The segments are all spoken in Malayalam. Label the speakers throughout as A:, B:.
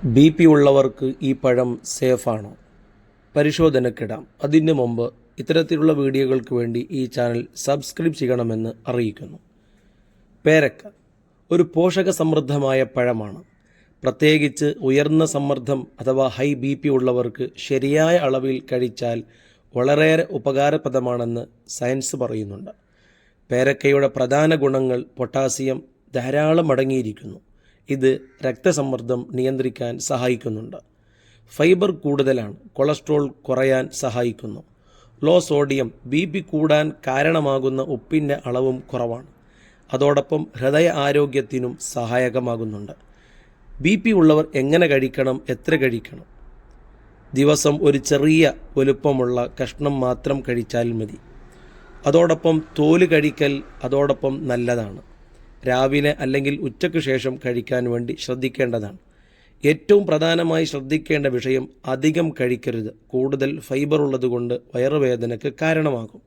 A: BP ഉള്ളവർക്ക് ഈ പഴം സേഫാണോ? പരിശോധനയ്ക്കിടാം. അതിന് മുമ്പ് ഇത്തരത്തിലുള്ള വീഡിയോകൾക്ക് വേണ്ടി ഈ ചാനൽ സബ്സ്ക്രൈബ് ചെയ്യണമെന്ന് അറിയിക്കുന്നു. പേരക്ക ഒരു പോഷക സമൃദ്ധമായ പഴമാണ്. പ്രത്യേകിച്ച് ഉയർന്ന സമ്മർദ്ദം അഥവാ ഹൈ BP ഉള്ളവർക്ക് ശരിയായ അളവിൽ കഴിച്ചാൽ വളരെയേറെ ഉപകാരപ്രദമാണെന്ന് സയൻസ് പറയുന്നുണ്ട്. പേരക്കയുടെ പ്രധാന ഗുണങ്ങൾ പൊട്ടാസ്യം ധാരാളം അടങ്ങിയിരിക്കുന്നു. ഇത് രക്തസമ്മർദ്ദം നിയന്ത്രിക്കാൻ സഹായിക്കുന്നുണ്ട്. ഫൈബർ കൂടുതലാണ്, കൊളസ്ട്രോൾ കുറയാൻ സഹായിക്കുന്നു. ലോ സോഡിയം BP കൂടാൻ കാരണമാകുന്ന ഉപ്പിൻ്റെ അളവും കുറവാണ്. അതോടൊപ്പം ഹൃദയ ആരോഗ്യത്തിനും സഹായകമാകുന്നുണ്ട്. BP ഉള്ളവർ എങ്ങനെ കഴിക്കണം, എത്ര കഴിക്കണം? ദിവസം ഒരു ചെറിയ വലുപ്പമുള്ള കഷ്ണം മാത്രം കഴിച്ചാൽ മതി. അതോടൊപ്പം തോല് കഴിക്കൽ അതോടൊപ്പം നല്ലതാണ്. രാവിലെ അല്ലെങ്കിൽ ഉച്ചയ്ക്ക് ശേഷം കഴിക്കാൻ വേണ്ടി ശ്രദ്ധിക്കേണ്ടതാണ്. ഏറ്റവും പ്രധാനമായി ശ്രദ്ധിക്കേണ്ട വിഷയം അധികം കഴിക്കരുത്. കൂടുതൽ ഫൈബർ ഉള്ളതുകൊണ്ട് വയറുവേദനയ്ക്ക് കാരണമാകും.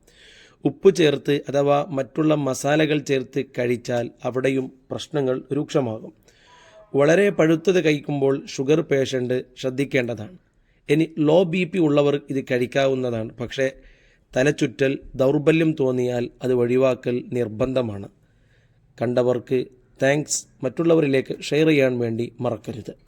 A: ഉപ്പ് ചേർത്ത് അഥവാ മറ്റുള്ള മസാലകൾ ചേർത്ത് കഴിച്ചാൽ അവിടെയും പ്രശ്നങ്ങൾ രൂക്ഷമാകും. വളരെ പഴുത്തത് കഴിക്കുമ്പോൾ ഷുഗർ പേഷ്യൻ്റ് ശ്രദ്ധിക്കേണ്ടതാണ്. ഇനി ലോ BP ഉള്ളവർ ഇത് കഴിക്കാവുന്നതാണ്. പക്ഷേ തലചുറ്റൽ, ദൗർബല്യം തോന്നിയാൽ അത് ഒഴിവാക്കൽ നിർബന്ധമാണ്. കണ്ടവർക്ക് താങ്ക്സ്. മറ്റുള്ളവരിലേക്ക് ഷെയർ ചെയ്യാൻ വേണ്ടി മറക്കരുത്.